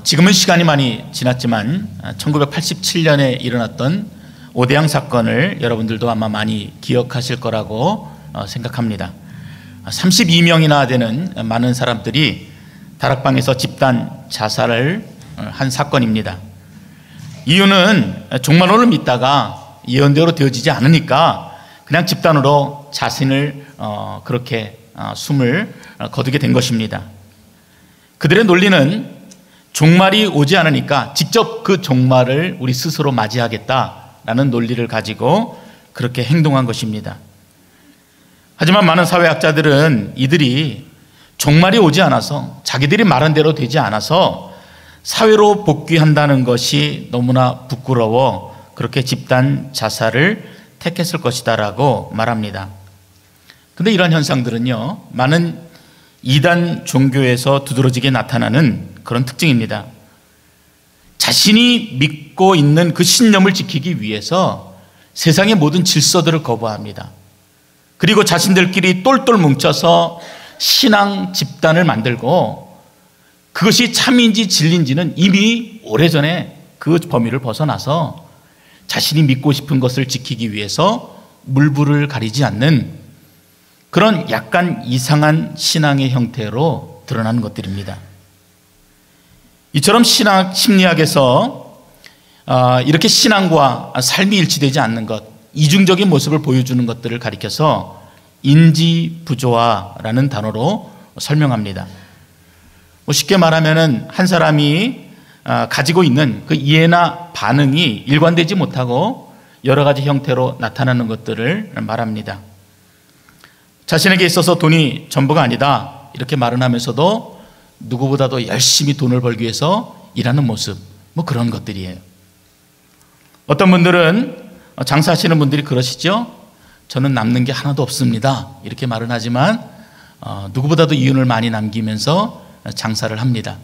지금은 시간이 많이 지났지만 1987년에 일어났던 오대양 사건을 여러분들도 아마 많이 기억하실 거라고 생각합니다. 32명이나 되는 많은 사람들이 다락방에서 집단 자살을 한 사건입니다. 이유는 종말론을 믿다가 예언대로 되어지지 않으니까 그냥 집단으로 자신을 그렇게 숨을 거두게 된 것입니다. 그들의 논리는 종말이 오지 않으니까 직접 그 종말을 우리 스스로 맞이하겠다라는 논리를 가지고 그렇게 행동한 것입니다. 하지만 많은 사회학자들은 이들이 종말이 오지 않아서, 자기들이 말한 대로 되지 않아서 사회로 복귀한다는 것이 너무나 부끄러워 그렇게 집단 자살을 택했을 것이다라고 말합니다. 그런데 이런 현상들은요, 많은 이단 종교에서 두드러지게 나타나는 그런 특징입니다. 자신이 믿고 있는 그 신념을 지키기 위해서 세상의 모든 질서들을 거부합니다. 그리고 자신들끼리 똘똘 뭉쳐서 신앙 집단을 만들고 그것이 참인지 진리인지는 이미 오래전에 그 범위를 벗어나서 자신이 믿고 싶은 것을 지키기 위해서 물불을 가리지 않는 그런 약간 이상한 신앙의 형태로 드러나는 것들입니다. 이처럼 심리학에서 이렇게 신앙과 삶이 일치되지 않는 것, 이중적인 모습을 보여주는 것들을 가리켜서 인지부조화라는 단어로 설명합니다. 쉽게 말하면 한 사람이 가지고 있는 그 이해나 반응이 일관되지 못하고 여러 가지 형태로 나타나는 것들을 말합니다. 자신에게 있어서 돈이 전부가 아니다 이렇게 말은 하면서도 누구보다도 열심히 돈을 벌기 위해서 일하는 모습, 그런 것들이에요. 어떤 분들은, 장사하시는 분들이 그러시죠. 저는 남는 게 하나도 없습니다 이렇게 말은 하지만 누구보다도 이윤을 많이 남기면서 장사를 합니다.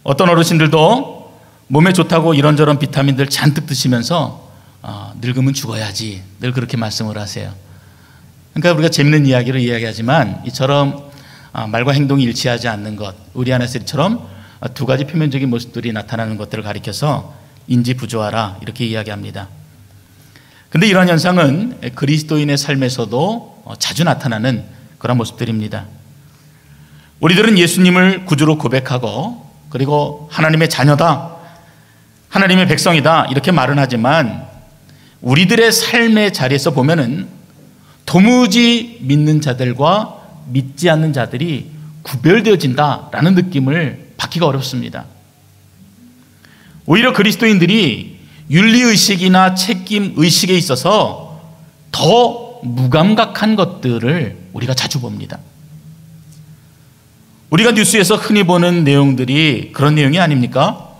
어떤 어르신들도 몸에 좋다고 이런저런 비타민들 잔뜩 드시면서 늙으면 죽어야지 늘 그렇게 말씀을 하세요. 그러니까 우리가 재밌는 이야기를 이야기하지만 이처럼 말과 행동이 일치하지 않는 것, 우리 안에서 이처럼 두 가지 표면적인 모습들이 나타나는 것들을 가리켜서 인지부조화라 이렇게 이야기합니다. 그런데 이러한 현상은 그리스도인의 삶에서도 자주 나타나는 그런 모습들입니다. 우리들은 예수님을 구주로 고백하고 그리고 하나님의 자녀다, 하나님의 백성이다 이렇게 말은 하지만 우리들의 삶의 자리에서 보면은 도무지 믿는 자들과 믿지 않는 자들이 구별되어진다라는 느낌을 받기가 어렵습니다. 오히려 그리스도인들이 윤리의식이나 책임의식에 있어서 더 무감각한 것들을 우리가 자주 봅니다. 우리가 뉴스에서 흔히 보는 내용들이 그런 내용이 아닙니까?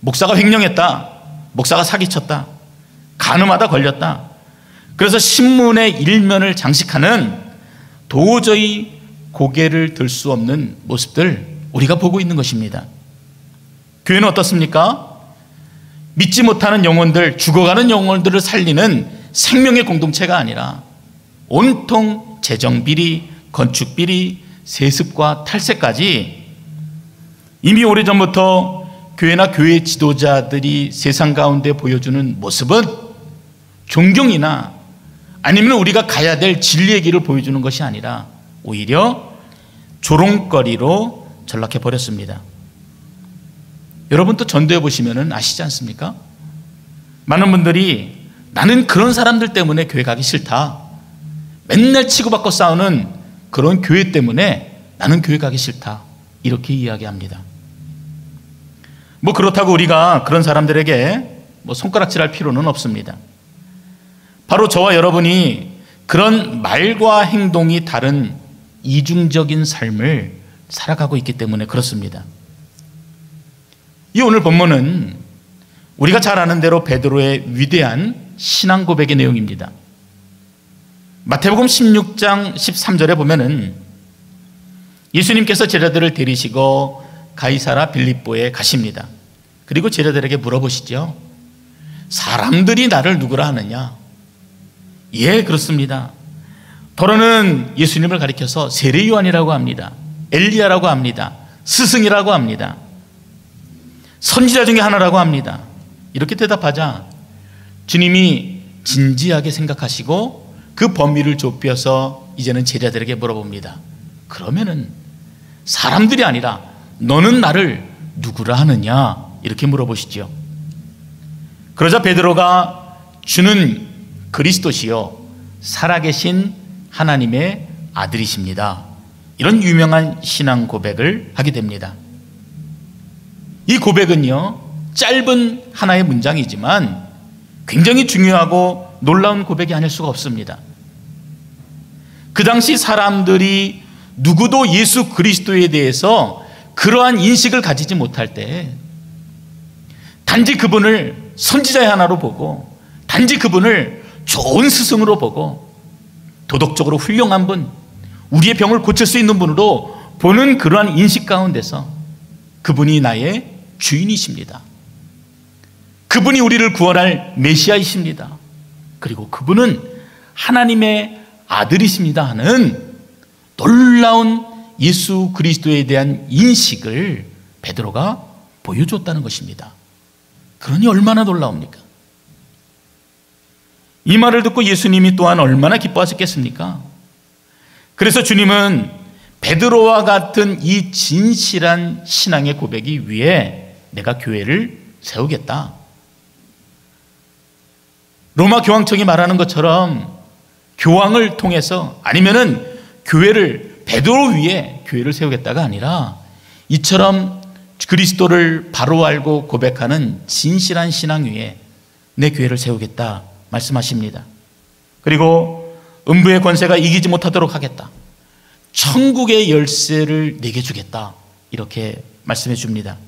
목사가 횡령했다, 목사가 사기쳤다, 간음하다 걸렸다. 그래서 신문의 일면을 장식하는 도저히 고개를 들 수 없는 모습들 우리가 보고 있는 것입니다. 교회는 어떻습니까? 믿지 못하는 영혼들, 죽어가는 영혼들을 살리는 생명의 공동체가 아니라 온통 재정비리, 건축비리, 세습과 탈세까지 이미 오래전부터 교회나 교회 지도자들이 세상 가운데 보여주는 모습은 존경이나 아니면 우리가 가야 될 진리의 길을 보여주는 것이 아니라 오히려 조롱거리로 전락해 버렸습니다. 여러분 또 전도해 보시면 아시지 않습니까? 많은 분들이 나는 그런 사람들 때문에 교회 가기 싫다, 맨날 치고받고 싸우는 그런 교회 때문에 나는 교회 가기 싫다 이렇게 이야기합니다. 그렇다고 우리가 그런 사람들에게 손가락질할 필요는 없습니다. 바로 저와 여러분이 그런 말과 행동이 다른 이중적인 삶을 살아가고 있기 때문에 그렇습니다. 이 오늘 본문은 우리가 잘 아는 대로 베드로의 위대한 신앙 고백의 내용입니다. 마태복음 16장 13절에 보면은 예수님께서 제자들을 데리시고 가이사라 빌립보에 가십니다. 그리고 제자들에게 물어보시죠. 사람들이 나를 누구라 하느냐? 예, 그렇습니다. 더러는 예수님을 가리켜서 세례요한이라고 합니다. 엘리야라고 합니다. 스승이라고 합니다. 선지자 중에 하나라고 합니다. 이렇게 대답하자 주님이 진지하게 생각하시고 그 범위를 좁혀서 이제는 제자들에게 물어봅니다. 그러면은 사람들이 아니라 너는 나를 누구라 하느냐? 이렇게 물어보시죠. 그러자 베드로가 주는 그리스도시요 살아계신 하나님의 아들이십니다. 이런 유명한 신앙 고백을 하게 됩니다. 이 고백은요, 짧은 하나의 문장이지만 굉장히 중요하고 놀라운 고백이 아닐 수가 없습니다. 그 당시 사람들이 누구도 예수 그리스도에 대해서 그러한 인식을 가지지 못할 때 단지 그분을 선지자의 하나로 보고 단지 그분을 좋은 스승으로 보고 도덕적으로 훌륭한 분, 우리의 병을 고칠 수 있는 분으로 보는 그러한 인식 가운데서 그분이 나의 주인이십니다. 그분이 우리를 구원할 메시아이십니다. 그리고 그분은 하나님의 아들이십니다 하는 놀라운 예수 그리스도에 대한 인식을 베드로가 보여줬다는 것입니다. 그러니 얼마나 놀라웁니까? 이 말을 듣고 예수님이 또한 얼마나 기뻐하셨겠습니까? 그래서 주님은 베드로와 같은 이 진실한 신앙의 고백이 위해 내가 교회를 세우겠다. 로마 교황청이 말하는 것처럼 교황을 통해서 아니면은 교회를 베드로 위에 교회를 세우겠다가 아니라 이처럼 그리스도를 바로 알고 고백하는 진실한 신앙 위에 내 교회를 세우겠다 말씀하십니다. 그리고 음부의 권세가 이기지 못하도록 하겠다. 천국의 열쇠를 내게 주겠다. 이렇게 말씀해 줍니다.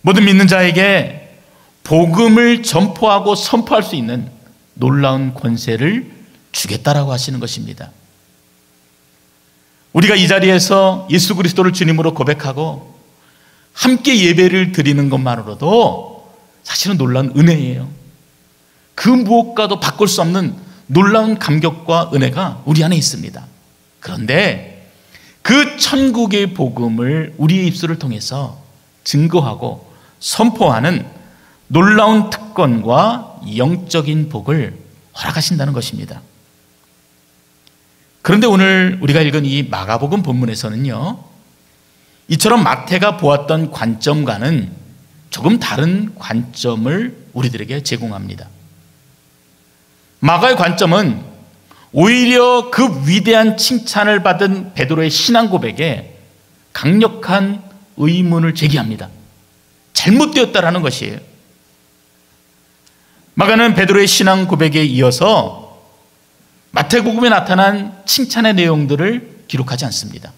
모든 믿는 자에게 복음을 전포하고 선포할 수 있는 놀라운 권세를 주겠다라고 하시는 것입니다. 우리가 이 자리에서 예수 그리스도를 주님으로 고백하고 함께 예배를 드리는 것만으로도 사실은 놀라운 은혜예요. 그 무엇과도 바꿀 수 없는 놀라운 감격과 은혜가 우리 안에 있습니다. 그런데 그 천국의 복음을 우리의 입술을 통해서 증거하고 선포하는 놀라운 특권과 영적인 복을 허락하신다는 것입니다. 그런데 오늘 우리가 읽은 이 마가복음 본문에서는요, 이처럼 마태가 보았던 관점과는 조금 다른 관점을 우리들에게 제공합니다. 마가의 관점은 오히려 그 위대한 칭찬을 받은 베드로의 신앙 고백에 강력한 의문을 제기합니다. 잘못되었다라는 것이에요. 마가는 베드로의 신앙 고백에 이어서 마태복음에 나타난 칭찬의 내용들을 기록하지 않습니다.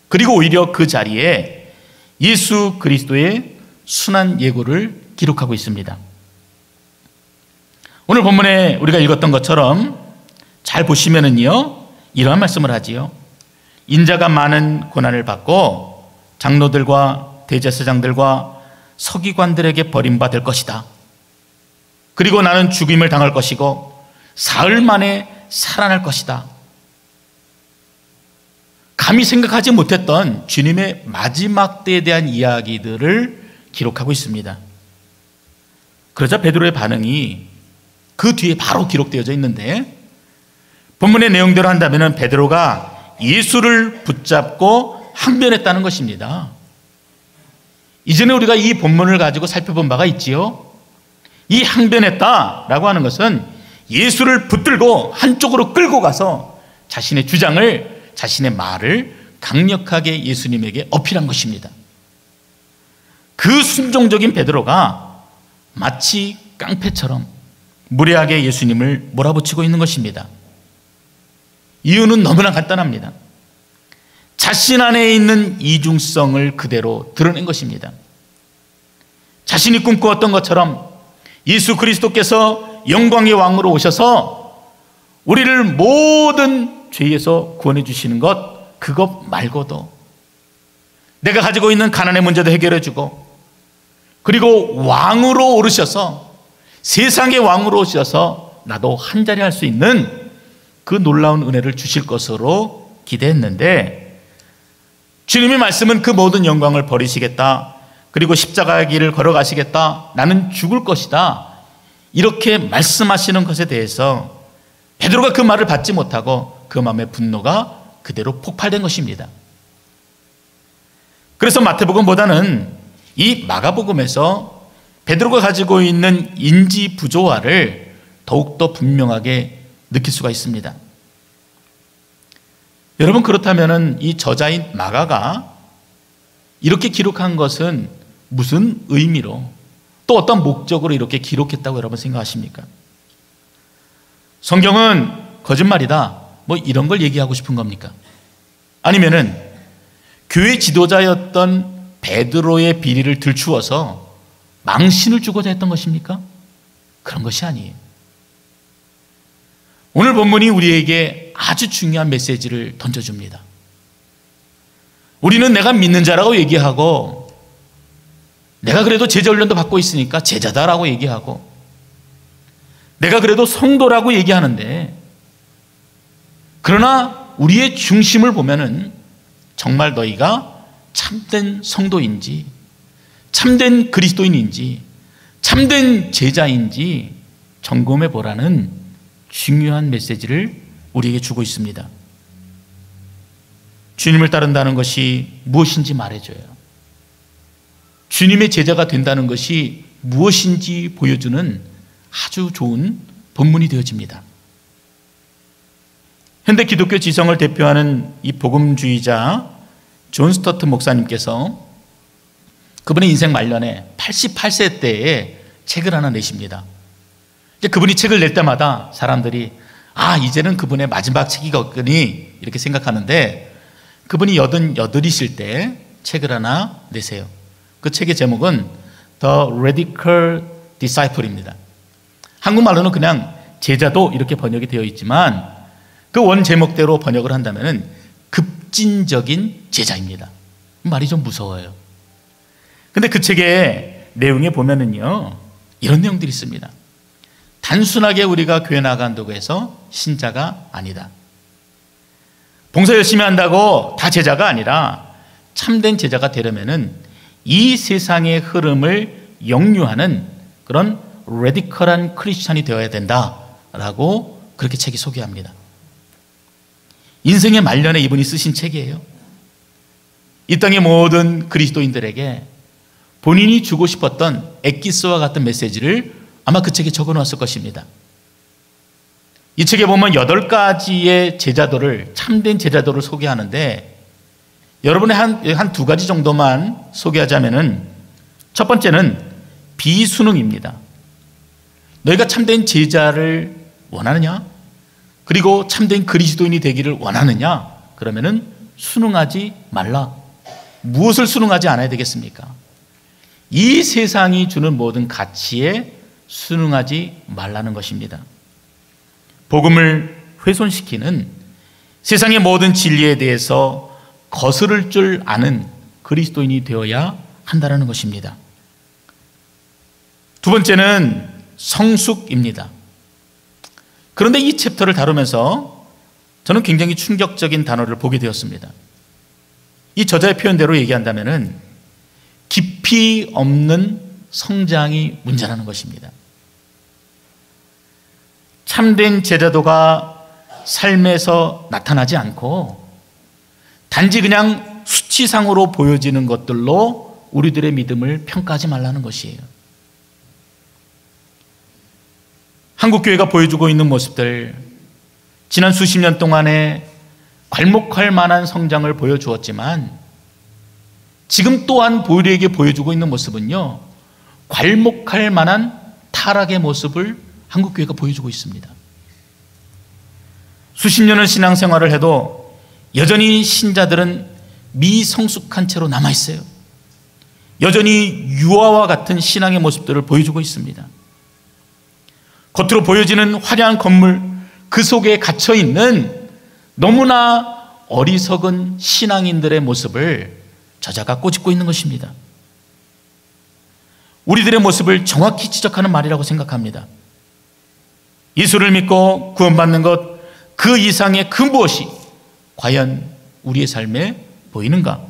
그리고 오히려 그 자리에 예수 그리스도의 순한 예고를 기록하고 있습니다. 오늘 본문에 우리가 읽었던 것처럼 잘 보시면은요, 이러한 말씀을 하지요. 인자가 많은 고난을 받고 장로들과 대제사장들과 서기관들에게 버림받을 것이다. 그리고 나는 죽임을 당할 것이고 사흘 만에 살아날 것이다. 감히 생각하지 못했던 주님의 마지막 때에 대한 이야기들을 기록하고 있습니다. 그러자 베드로의 반응이 그 뒤에 바로 기록되어져 있는데, 본문의 내용대로 한다면 베드로가 예수를 붙잡고 항변했다는 것입니다. 이전에 우리가 이 본문을 가지고 살펴본 바가 있지요. 이 항변했다라고 하는 것은 예수를 붙들고 한쪽으로 끌고 가서 자신의 주장을, 자신의 말을 강력하게 예수님에게 어필한 것입니다. 그 순종적인 베드로가 마치 깡패처럼 무례하게 예수님을 몰아붙이고 있는 것입니다. 이유는 너무나 간단합니다. 자신 안에 있는 이중성을 그대로 드러낸 것입니다. 자신이 꿈꾸었던 것처럼 예수 그리스도께서 영광의 왕으로 오셔서 우리를 모든 죄에서 구원해 주시는 것, 그것 말고도 내가 가지고 있는 가난의 문제도 해결해 주고, 그리고 왕으로 오르셔서, 세상의 왕으로 오셔서 나도 한자리 할 수 있는 그 놀라운 은혜를 주실 것으로 기대했는데, 주님의 말씀은 그 모든 영광을 버리시겠다, 그리고 십자가의 길을 걸어가시겠다. 나는 죽을 것이다. 이렇게 말씀하시는 것에 대해서 베드로가 그 말을 받지 못하고 그 마음의 분노가 그대로 폭발된 것입니다. 그래서 마태복음보다는 이 마가복음에서 베드로가 가지고 있는 인지 부조화를 더욱더 분명하게 느낄 수가 있습니다. 여러분, 그렇다면 이 저자인 마가가 이렇게 기록한 것은 무슨 의미로 또 어떤 목적으로 이렇게 기록했다고 여러분 생각하십니까? 성경은 거짓말이다, 뭐 이런 걸 얘기하고 싶은 겁니까? 아니면은 교회 지도자였던 베드로의 비리를 들추어서 망신을 주고자 했던 것입니까? 그런 것이 아니에요. 오늘 본문이 우리에게 아주 중요한 메시지를 던져줍니다. 우리는 내가 믿는 자라고 얘기하고, 내가 그래도 제자 훈련도 받고 있으니까 제자다라고 얘기하고, 내가 그래도 성도라고 얘기하는데, 그러나 우리의 중심을 보면은 정말 너희가 참된 성도인지, 참된 그리스도인인지, 참된 제자인지 점검해 보라는 중요한 메시지를 우리에게 주고 있습니다. 주님을 따른다는 것이 무엇인지 말해줘요. 주님의 제자가 된다는 것이 무엇인지 보여주는 아주 좋은 본문이 되어집니다. 현대 기독교 지성을 대표하는 이 복음주의자 존 스토트 목사님께서 그분의 인생 말년에 88세 때에 책을 하나 내십니다. 그분이 책을 낼 때마다 사람들이 이제는 그분의 마지막 책이겠거니 이렇게 생각하는데, 그분이 88이실 때 책을 하나 내세요. 그 책의 제목은 The Radical Disciple입니다. 한국말로는 그냥 제자도 이렇게 번역이 되어 있지만 그 원 제목대로 번역을 한다면 급진적인 제자입니다. 말이 좀 무서워요. 근데 그 책의 내용에 보면은요, 이런 내용들이 있습니다. 단순하게 우리가 교회 나간다고 해서 신자가 아니다. 봉사 열심히 한다고 다 제자가 아니라 참된 제자가 되려면은 이 세상의 흐름을 역류하는 그런 레디컬한 크리스찬이 되어야 된다라고 그렇게 책이 소개합니다. 인생의 말년에 이분이 쓰신 책이에요. 이 땅의 모든 그리스도인들에게 본인이 주고 싶었던 엑기스와 같은 메시지를 아마 그 책에 적어놨을 것입니다. 이 책에 보면 8가지의 제자도를, 참된 제자도를 소개하는데, 여러분의 한 2가지 정도만 소개하자면은, 첫 번째는 비수능입니다. 너희가 참된 제자를 원하느냐? 그리고 참된 그리스도인이 되기를 원하느냐? 그러면은 순응하지 말라. 무엇을 순응하지 않아야 되겠습니까? 이 세상이 주는 모든 가치에 순응하지 말라는 것입니다. 복음을 훼손시키는 세상의 모든 진리에 대해서 거스를 줄 아는 그리스도인이 되어야 한다는 것입니다. 두 번째는 성숙입니다. 그런데 이 챕터를 다루면서 저는 굉장히 충격적인 단어를 보게 되었습니다. 이 저자의 표현대로 얘기한다면 깊이 없는 성장이 문제라는 것입니다. 참된 제자도가 삶에서 나타나지 않고 단지 그냥 수치상으로 보여지는 것들로 우리들의 믿음을 평가하지 말라는 것이에요. 한국교회가 보여주고 있는 모습들, 지난 수십 년 동안에 괄목할 만한 성장을 보여주었지만 지금 또한 우리에게 보여주고 있는 모습은요, 괄목할 만한 타락의 모습을 한국교회가 보여주고 있습니다. 수십 년을 신앙생활을 해도 여전히 신자들은 미성숙한 채로 남아있어요. 여전히 유아와 같은 신앙의 모습들을 보여주고 있습니다. 겉으로 보여지는 화려한 건물, 그 속에 갇혀있는 너무나 어리석은 신앙인들의 모습을 저자가 꼬집고 있는 것입니다. 우리들의 모습을 정확히 지적하는 말이라고 생각합니다. 예수를 믿고 구원받는 것, 그 이상의 그 무엇이 과연 우리의 삶에 보이는가?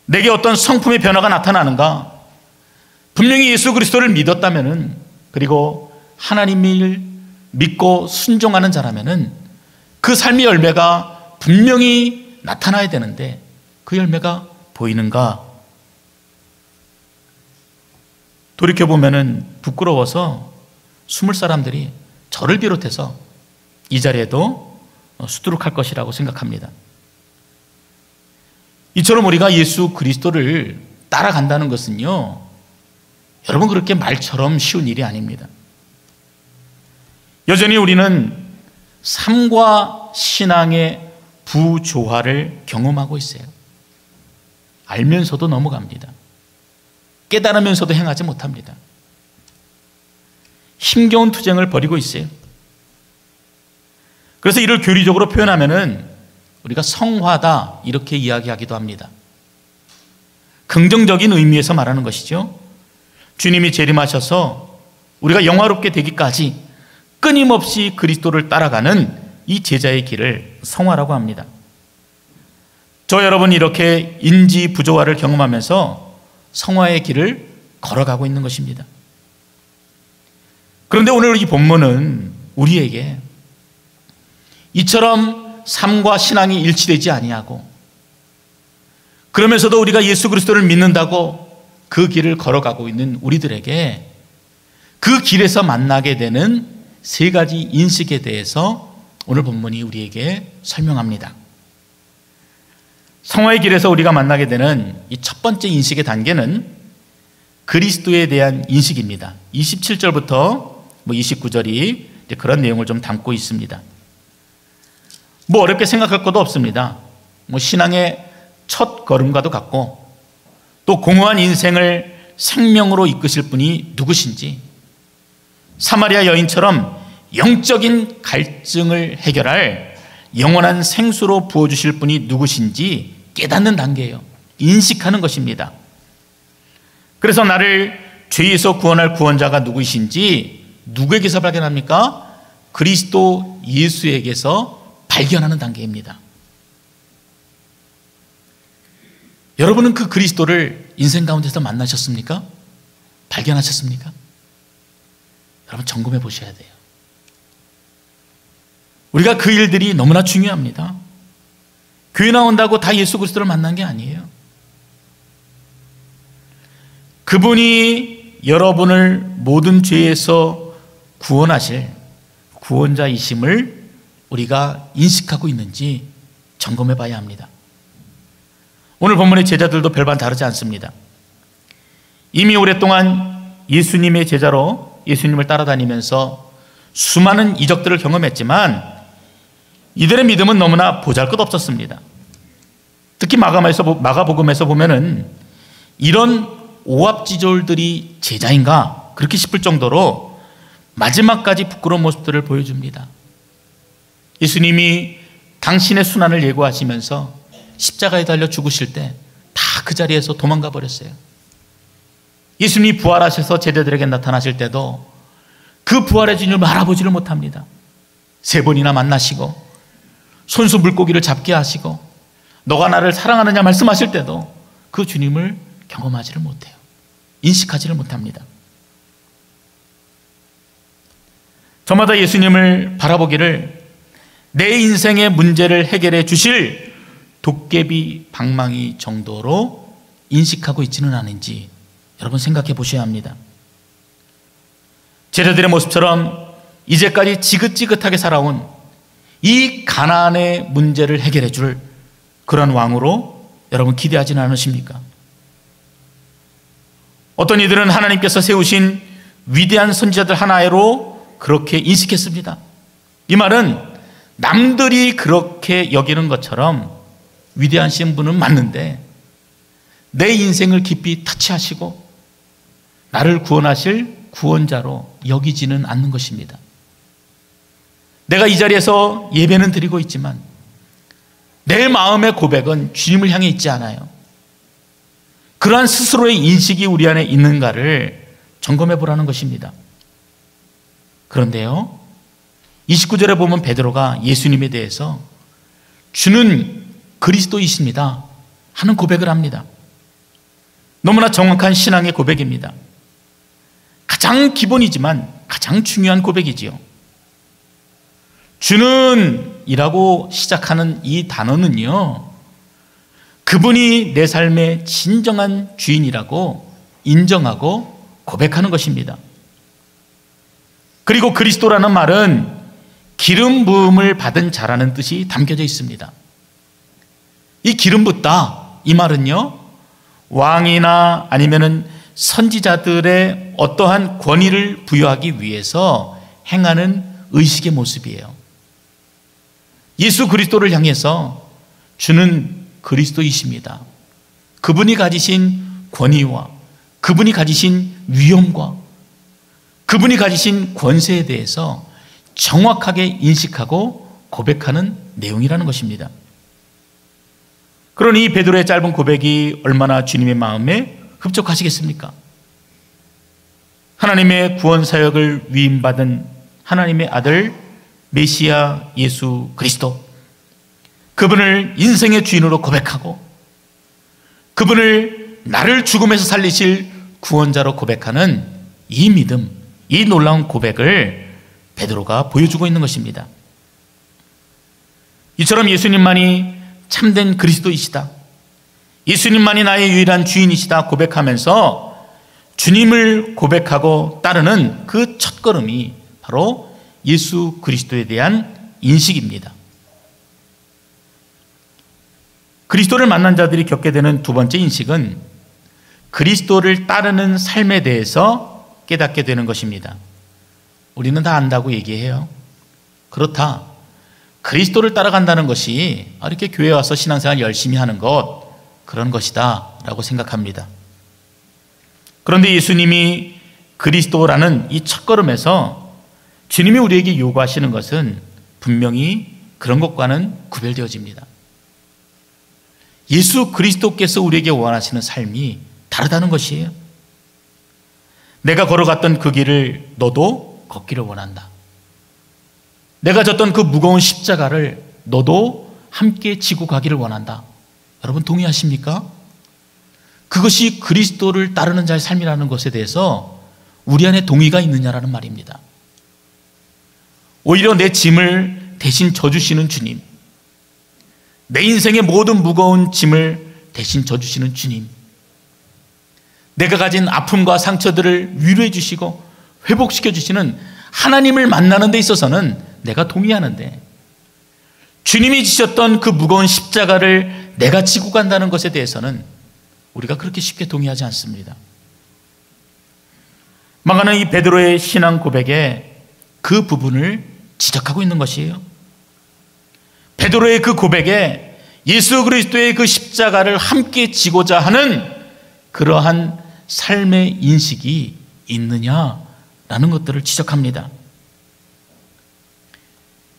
내게 어떤 성품의 변화가 나타나는가? 분명히 예수 그리스도를 믿었다면은, 그리고 하나님을 믿고 순종하는 자라면은 그 삶의 열매가 분명히 나타나야 되는데 그 열매가 보이는가? 돌이켜보면은 부끄러워서 숨을 사람들이 저를 비롯해서 이 자리에도 수두룩할 것이라고 생각합니다. 이처럼 우리가 예수 그리스도를 따라간다는 것은요, 여러분, 그렇게 말처럼 쉬운 일이 아닙니다. 여전히 우리는 삶과 신앙의 부조화를 경험하고 있어요. 알면서도 넘어갑니다. 깨달으면서도 행하지 못합니다. 힘겨운 투쟁을 벌이고 있어요. 그래서 이를 교리적으로 표현하면은 우리가 성화다 이렇게 이야기하기도 합니다. 긍정적인 의미에서 말하는 것이죠. 주님이 재림하셔서 우리가 영화롭게 되기까지 끊임없이 그리스도를 따라가는 이 제자의 길을 성화라고 합니다. 저 여러분 이렇게 인지 부조화를 경험하면서 성화의 길을 걸어가고 있는 것입니다. 그런데 오늘 이 본문은 우리에게 이처럼 삶과 신앙이 일치되지 아니하고, 그러면서도 우리가 예수 그리스도를 믿는다고 그 길을 걸어가고 있는 우리들에게 그 길에서 만나게 되는 세 가지 인식에 대해서 오늘 본문이 우리에게 설명합니다. 성화의 길에서 우리가 만나게 되는 이 첫 번째 인식의 단계는 그리스도에 대한 인식입니다. 27절부터 29절이 그런 내용을 좀 담고 있습니다. 어렵게 생각할 것도 없습니다. 신앙의 첫 걸음과도 같고, 또 공허한 인생을 생명으로 이끄실 분이 누구신지, 사마리아 여인처럼 영적인 갈증을 해결할 영원한 생수로 부어주실 분이 누구신지 깨닫는 단계예요. 인식하는 것입니다. 그래서 나를 죄에서 구원할 구원자가 누구이신지 누구에게서 발견합니까? 그리스도 예수에게서 발견하는 단계입니다. 여러분은 그 그리스도를 인생 가운데서 만나셨습니까? 발견하셨습니까? 여러분 점검해 보셔야 돼요. 우리가 그 일들이 너무나 중요합니다. 교회 나온다고 다 예수 그리스도를 만난 게 아니에요. 그분이 여러분을 모든 죄에서 구원하실 구원자이심을 우리가 인식하고 있는지 점검해 봐야 합니다. 오늘 본문의 제자들도 별반 다르지 않습니다. 이미 오랫동안 예수님의 제자로 예수님을 따라다니면서 수많은 이적들을 경험했지만 이들의 믿음은 너무나 보잘것없었습니다. 특히 마가복음에서 보면은 이런 오합지졸들이 제자인가 그렇게 싶을 정도로 마지막까지 부끄러운 모습들을 보여줍니다. 예수님이 당신의 순환을 예고하시면서 십자가에 달려 죽으실 때 다 그 자리에서 도망가 버렸어요. 예수님이 부활하셔서 제자들에게 나타나실 때도 그 부활의 주님을 알아보지를 못합니다. 3번이나 만나시고 손수 물고기를 잡게 하시고 너가 나를 사랑하느냐 말씀하실 때도 그 주님을 경험하지를 못해요. 인식하지를 못합니다. 저마다 예수님을 바라보기를 내 인생의 문제를 해결해 주실 도깨비 방망이 정도로 인식하고 있지는 않은지 여러분 생각해 보셔야 합니다. 제자들의 모습처럼 이제까지 지긋지긋하게 살아온 이 가나안의 문제를 해결해 줄 그런 왕으로 여러분 기대하지는 않으십니까? 어떤 이들은 하나님께서 세우신 위대한 선지자들 하나로 그렇게 인식했습니다. 이 말은 남들이 그렇게 여기는 것처럼 위대하신 분은 맞는데 내 인생을 깊이 터치하시고 나를 구원하실 구원자로 여기지는 않는 것입니다. 내가 이 자리에서 예배는 드리고 있지만 내 마음의 고백은 주님을 향해 있지 않아요. 그러한 스스로의 인식이 우리 안에 있는가를 점검해 보라는 것입니다. 그런데요, 29절에 보면 베드로가 예수님에 대해서 주는 그리스도이십니다 하는 고백을 합니다. 너무나 정확한 신앙의 고백입니다. 가장 기본이지만 가장 중요한 고백이지요. 주는 이라고 시작하는 이 단어는요, 그분이 내 삶의 진정한 주인이라고 인정하고 고백하는 것입니다. 그리고 그리스도라는 말은 기름 부음을 받은 자라는 뜻이 담겨져 있습니다. 이 기름 붓다, 이 말은요, 왕이나 아니면은 선지자들의 어떠한 권위를 부여하기 위해서 행하는 의식의 모습이에요. 예수 그리스도를 향해서 주는 그리스도이십니다. 그분이 가지신 권위와 그분이 가지신 위엄과 그분이 가지신 권세에 대해서 정확하게 인식하고 고백하는 내용이라는 것입니다. 그러니 이 베드로의 짧은 고백이 얼마나 주님의 마음에 흡족하시겠습니까? 하나님의 구원 사역을 위임받은 하나님의 아들 메시아 예수 그리스도, 그분을 인생의 주인으로 고백하고 그분을 나를 죽음에서 살리실 구원자로 고백하는 이 믿음, 이 놀라운 고백을 베드로가 보여주고 있는 것입니다. 이처럼 예수님만이 참된 그리스도이시다, 예수님만이 나의 유일한 주인이시다 고백하면서 주님을 고백하고 따르는 그 첫걸음이 바로 예수 그리스도에 대한 인식입니다. 그리스도를 만난 자들이 겪게 되는 두 번째 인식은 그리스도를 따르는 삶에 대해서 깨닫게 되는 것입니다. 우리는 다 안다고 얘기해요. 그렇다, 그리스도를 따라간다는 것이 이렇게 교회 와서 신앙생활 열심히 하는 것, 그런 것이다 라고 생각합니다. 그런데 예수님이 그리스도라는 이 첫걸음에서 주님이 우리에게 요구하시는 것은 분명히 그런 것과는 구별되어집니다. 예수 그리스도께서 우리에게 원하시는 삶이 다르다는 것이에요. 내가 걸어갔던 그 길을 너도 걷기를 원한다. 내가 졌던 그 무거운 십자가를 너도 함께 지고 가기를 원한다. 여러분 동의하십니까? 그것이 그리스도를 따르는 자의 삶이라는 것에 대해서 우리 안에 동의가 있느냐라는 말입니다. 오히려 내 짐을 대신 져주시는 주님, 내 인생의 모든 무거운 짐을 대신 져주시는 주님, 내가 가진 아픔과 상처들을 위로해 주시고 회복시켜 주시는 하나님을 만나는 데 있어서는 내가 동의하는데, 주님이 지셨던 그 무거운 십자가를 내가 지고 간다는 것에 대해서는 우리가 그렇게 쉽게 동의하지 않습니다. 망하는 이 베드로의 신앙 고백에 그 부분을 지적하고 있는 것이에요. 베드로의 그 고백에 예수 그리스도의 그 십자가를 함께 지고자 하는 그러한 삶의 인식이 있느냐라는 것들을 지적합니다.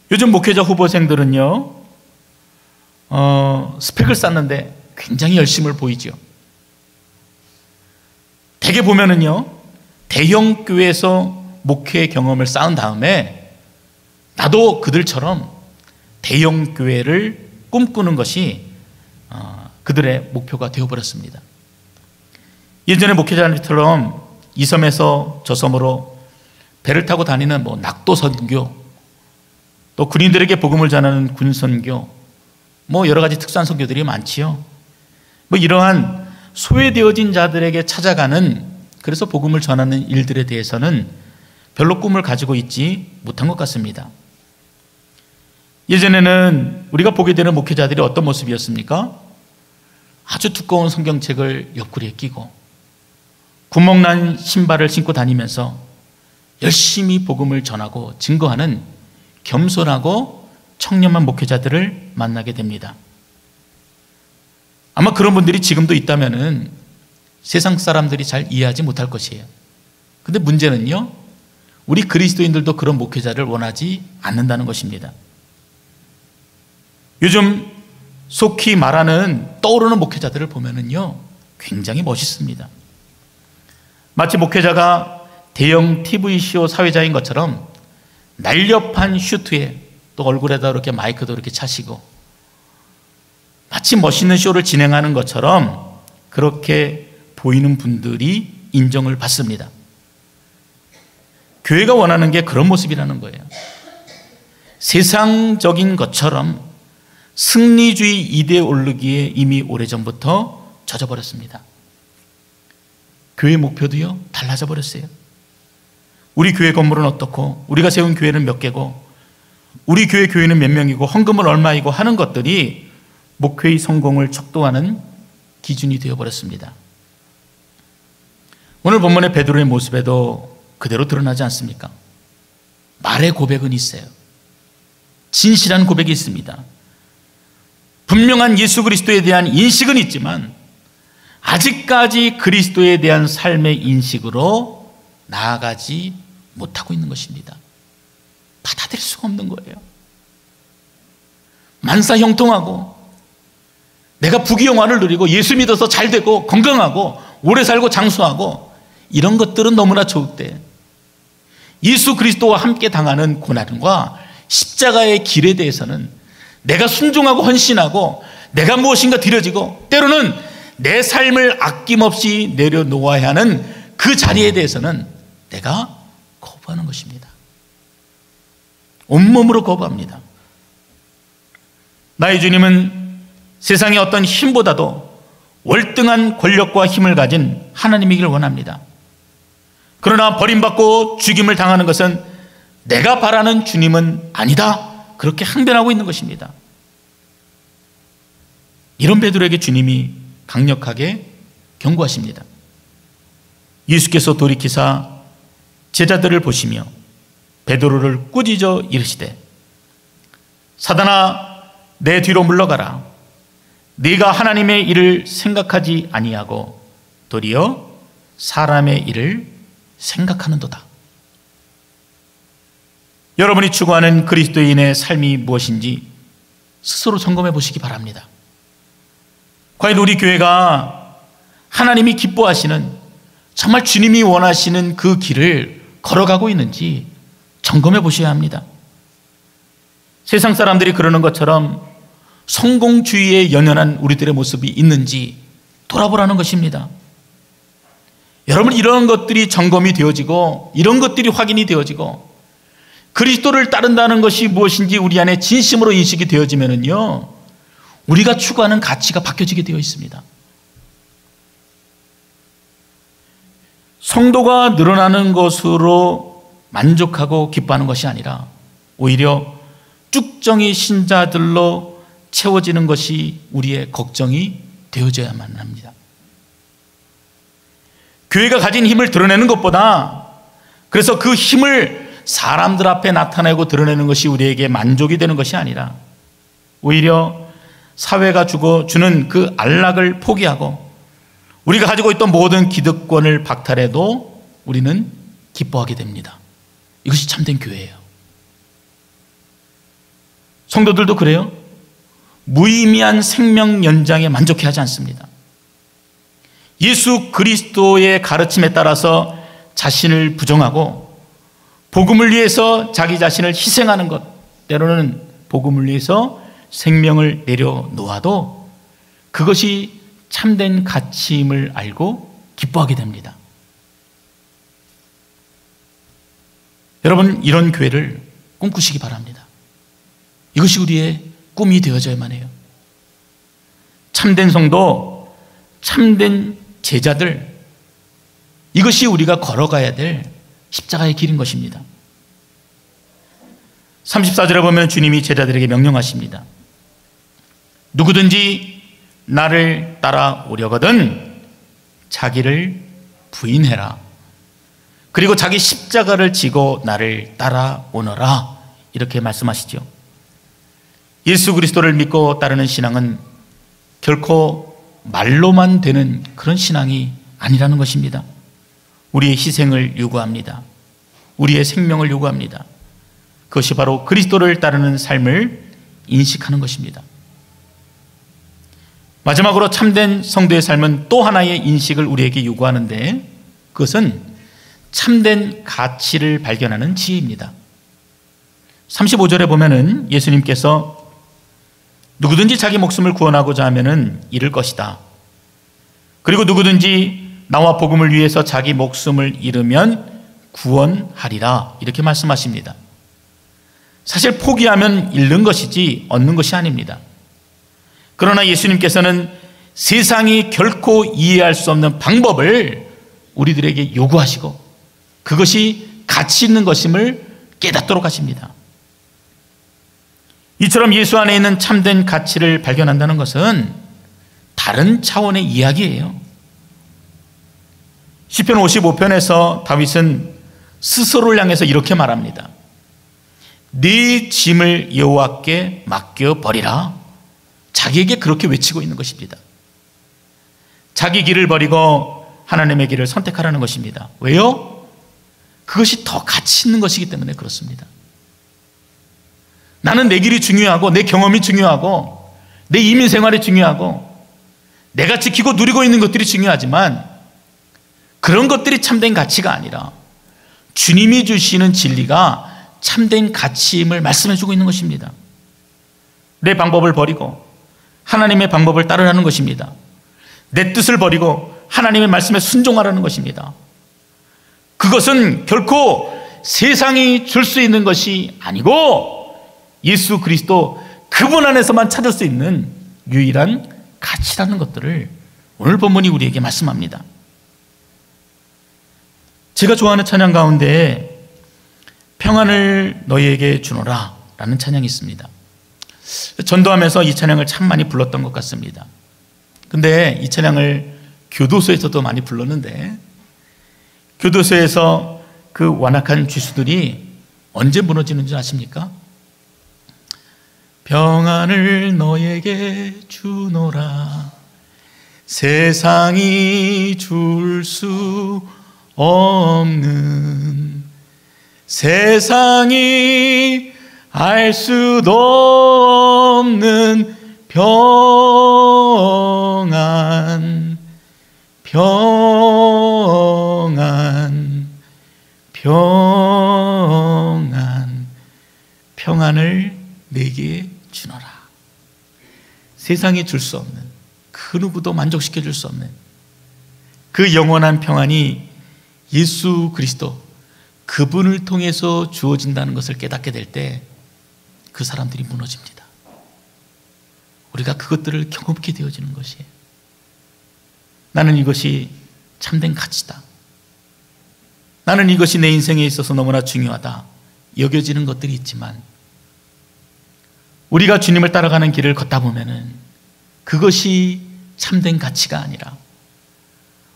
요즘 목회자 후보생들은요, 스펙을 쌓는데 굉장히 열심을 보이죠. 대개 보면은요, 대형 교회에서 목회 경험을 쌓은 다음에 나도 그들처럼 대형 교회를 꿈꾸는 것이 그들의 목표가 되어버렸습니다. 예전에 목회자들처럼 이 섬에서 저 섬으로 배를 타고 다니는 낙도 선교, 또 군인들에게 복음을 전하는 군 선교, 여러 가지 특수한 선교들이 많지요. 이러한 소외되어진 자들에게 찾아가는, 그래서 복음을 전하는 일들에 대해서는 별로 꿈을 가지고 있지 못한 것 같습니다. 예전에는 우리가 보게 되는 목회자들이 어떤 모습이었습니까? 아주 두꺼운 성경책을 옆구리에 끼고 구멍난 신발을 신고 다니면서 열심히 복음을 전하고 증거하는 겸손하고 청렴한 목회자들을 만나게 됩니다. 아마 그런 분들이 지금도 있다면은 세상 사람들이 잘 이해하지 못할 것이에요. 근데 문제는요, 우리 그리스도인들도 그런 목회자를 원하지 않는다는 것입니다. 요즘 속히 말하는 떠오르는 목회자들을 보면은요, 굉장히 멋있습니다. 마치 목회자가 대형 TV쇼 사회자인 것처럼 날렵한 슈트에 또 얼굴에다 이렇게 마이크도 이렇게 차시고 마치 멋있는 쇼를 진행하는 것처럼 그렇게 보이는 분들이 인정을 받습니다. 교회가 원하는 게 그런 모습이라는 거예요. 세상적인 것처럼 승리주의 이데올로기에 이미 오래전부터 젖어버렸습니다. 교회 목표도요 달라져 버렸어요. 우리 교회 건물은 어떻고, 우리가 세운 교회는 몇 개고, 우리 교회 교인은 몇 명이고, 헌금은 얼마이고 하는 것들이 목회의 성공을 척도하는 기준이 되어버렸습니다. 오늘 본문의 베드로의 모습에도 그대로 드러나지 않습니까? 말의 고백은 있어요. 진실한 고백이 있습니다. 분명한 예수 그리스도에 대한 인식은 있지만 아직까지 그리스도에 대한 삶의 인식으로 나아가지 못하고 있는 것입니다. 받아들일 수가 없는 거예요. 만사 형통하고 내가 부귀영화를 누리고 예수 믿어서 잘 되고 건강하고 오래 살고 장수하고 이런 것들은 너무나 좋을 때 예수 그리스도와 함께 당하는 고난과 십자가의 길에 대해서는 내가 순종하고 헌신하고 내가 무엇인가 드려지고 때로는 내 삶을 아낌없이 내려놓아야 하는 그 자리에 대해서는 내가 거부하는 것입니다. 온몸으로 거부합니다. 나의 주님은 세상의 어떤 힘보다도 월등한 권력과 힘을 가진 하나님이길 원합니다. 그러나 버림받고 죽임을 당하는 것은 내가 바라는 주님은 아니다, 그렇게 항변하고 있는 것입니다. 이런 베드로에게 주님이 강력하게 경고하십니다. 예수께서 돌이키사 제자들을 보시며 베드로를 꾸짖어 이르시되 사단아 내 뒤로 물러가라. 네가 하나님의 일을 생각하지 아니하고 도리어 사람의 일을 생각하는도다. 여러분이 추구하는 그리스도인의 삶이 무엇인지 스스로 점검해 보시기 바랍니다. 과연 우리 교회가 하나님이 기뻐하시는, 정말 주님이 원하시는 그 길을 걸어가고 있는지 점검해 보셔야 합니다. 세상 사람들이 그러는 것처럼 성공주의에 연연한 우리들의 모습이 있는지 돌아보라는 것입니다. 여러분, 이런 것들이 점검이 되어지고 이런 것들이 확인이 되어지고 그리스도를 따른다는 것이 무엇인지 우리 안에 진심으로 인식이 되어지면은요, 우리가 추구하는 가치가 바뀌어지게 되어 있습니다. 성도가 늘어나는 것으로 만족하고 기뻐하는 것이 아니라 오히려 쭉정이 신자들로 채워지는 것이 우리의 걱정이 되어져야만 합니다. 교회가 가진 힘을 드러내는 것보다, 그래서 그 힘을 사람들 앞에 나타내고 드러내는 것이 우리에게 만족이 되는 것이 아니라 오히려 사회가 주는 그 안락을 포기하고 우리가 가지고 있던 모든 기득권을 박탈해도 우리는 기뻐하게 됩니다. 이것이 참된 교회예요. 성도들도 그래요. 무의미한 생명 연장에 만족해하지 않습니다. 예수 그리스도의 가르침에 따라서 자신을 부정하고 복음을 위해서 자기 자신을 희생하는 것, 때로는 복음을 위해서 생명을 내려놓아도 그것이 참된 가치임을 알고 기뻐하게 됩니다. 여러분, 이런 교회를 꿈꾸시기 바랍니다. 이것이 우리의 꿈이 되어져야만 해요. 참된 성도, 참된 제자들, 이것이 우리가 걸어가야 될 십자가의 길인 것입니다. 34절에 보면 주님이 제자들에게 명령하십니다. 누구든지 나를 따라오려거든 자기를 부인해라. 그리고 자기 십자가를 지고 나를 따라오너라. 이렇게 말씀하시죠. 예수 그리스도를 믿고 따르는 신앙은 결코 말로만 되는 그런 신앙이 아니라는 것입니다. 우리의 희생을 요구합니다. 우리의 생명을 요구합니다. 그것이 바로 그리스도를 따르는 삶을 인식하는 것입니다. 마지막으로 참된 성도의 삶은 또 하나의 인식을 우리에게 요구하는데 그것은 참된 가치를 발견하는 지혜입니다. 35절에 보면은 예수님께서 누구든지 자기 목숨을 구원하고자 하면은 잃을 것이다. 그리고 누구든지 나와 복음을 위해서 자기 목숨을 잃으면 구원하리라, 이렇게 말씀하십니다. 사실 포기하면 잃는 것이지 얻는 것이 아닙니다. 그러나 예수님께서는 세상이 결코 이해할 수 없는 방법을 우리들에게 요구하시고 그것이 가치 있는 것임을 깨닫도록 하십니다. 이처럼 예수 안에 있는 참된 가치를 발견한다는 것은 다른 차원의 이야기예요. 시편 55편에서 다윗은 스스로를 향해서 이렇게 말합니다. 네 짐을 여호와께 맡겨버리라. 자기에게 그렇게 외치고 있는 것입니다. 자기 길을 버리고 하나님의 길을 선택하라는 것입니다. 왜요? 그것이 더 가치 있는 것이기 때문에 그렇습니다. 나는 내 길이 중요하고 내 경험이 중요하고 내 이민 생활이 중요하고 내가 지키고 누리고 있는 것들이 중요하지만 그런 것들이 참된 가치가 아니라 주님이 주시는 진리가 참된 가치임을 말씀해주고 있는 것입니다. 내 방법을 버리고 하나님의 방법을 따르라는 것입니다. 내 뜻을 버리고 하나님의 말씀에 순종하라는 것입니다. 그것은 결코 세상이 줄 수 있는 것이 아니고 예수 그리스도 그분 안에서만 찾을 수 있는 유일한 가치라는 것들을 오늘 본문이 우리에게 말씀합니다. 제가 좋아하는 찬양 가운데 평안을 너희에게 주노라 라는 찬양이 있습니다. 전도하면서 이 찬양을 참 많이 불렀던 것 같습니다. 근데 이 찬양을 교도소에서도 많이 불렀는데 교도소에서 그 완악한 죄수들이 언제 무너지는 줄 아십니까? 평안을 너에게 주노라 세상이 줄 수 없는 세상이 알 수도 없는 평안 평안을 내게 주노라. 세상이 줄 수 없는 그 누구도 만족시켜 줄 수 없는 그 영원한 평안이 예수 그리스도 그분을 통해서 주어진다는 것을 깨닫게 될 때 그 사람들이 무너집니다. 우리가 그것들을 경험하게 되어지는 것이에요. 나는 이것이 참된 가치다. 나는 이것이 내 인생에 있어서 너무나 중요하다 여겨지는 것들이 있지만 우리가 주님을 따라가는 길을 걷다 보면은 그것이 참된 가치가 아니라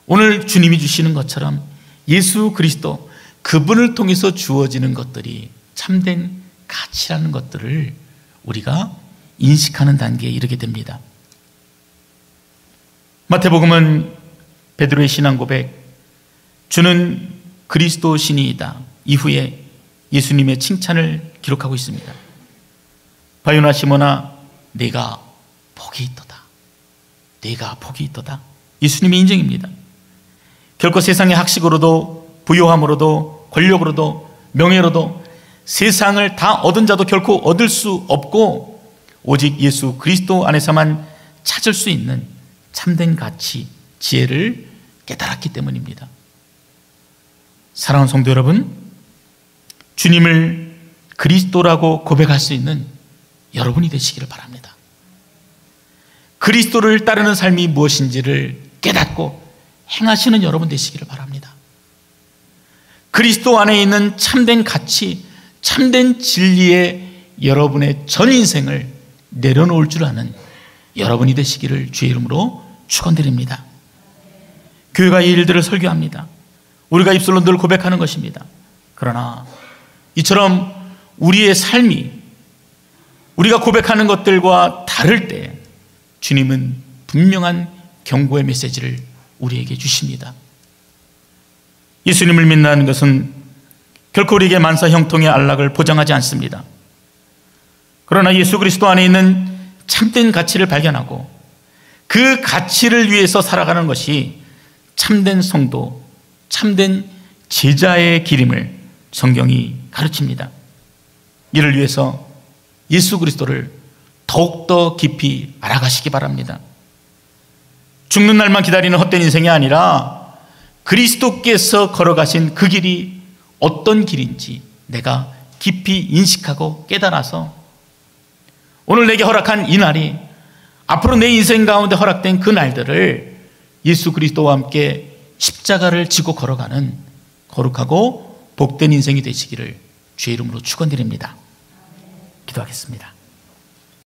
오늘 주님이 주시는 것처럼 예수 그리스도 그분을 통해서 주어지는 것들이 참된 가치라는 것들을 우리가 인식하는 단계에 이르게 됩니다. 마태복음은 베드로의 신앙 고백, 주는 그리스도 신이이다 이후에 예수님의 칭찬을 기록하고 있습니다. 바요나 시몬아 네가 복이 있도다. 네가 복이 있도다. 예수님의 인정입니다. 결코 세상의 학식으로도 부요함으로도 권력으로도 명예로도 세상을 다 얻은 자도 결코 얻을 수 없고 오직 예수 그리스도 안에서만 찾을 수 있는 참된 가치, 지혜를 깨달았기 때문입니다. 사랑하는 성도 여러분, 주님을 그리스도라고 고백할 수 있는 여러분이 되시기를 바랍니다. 그리스도를 따르는 삶이 무엇인지를 깨닫고 행하시는 여러분 되시기를 바랍니다. 그리스도 안에 있는 참된 가치, 참된 진리에 여러분의 전 인생을 내려놓을 줄 아는 여러분이 되시기를 주의 이름으로 축원드립니다. 교회가 이 일들을 설교합니다. 우리가 입술로 늘 고백하는 것입니다. 그러나 이처럼 우리의 삶이 우리가 고백하는 것들과 다를 때 주님은 분명한 경고의 메시지를 우리에게 주십니다. 예수님을 믿는다는 것은 결코 우리에게 만사 형통의 안락을 보장하지 않습니다. 그러나 예수 그리스도 안에 있는 참된 가치를 발견하고 그 가치를 위해서 살아가는 것이 참된 성도, 참된 제자의 길임을 성경이 가르칩니다. 이를 위해서 예수 그리스도를 더욱더 깊이 알아가시기 바랍니다. 죽는 날만 기다리는 헛된 인생이 아니라 그리스도께서 걸어가신 그 길이 어떤 길인지 내가 깊이 인식하고 깨달아서 오늘 내게 허락한 이 날이 앞으로 내 인생 가운데 허락된 그 날들을 예수 그리스도와 함께 십자가를 지고 걸어가는 거룩하고 복된 인생이 되시기를 주의 이름으로 축원드립니다. 기도하겠습니다.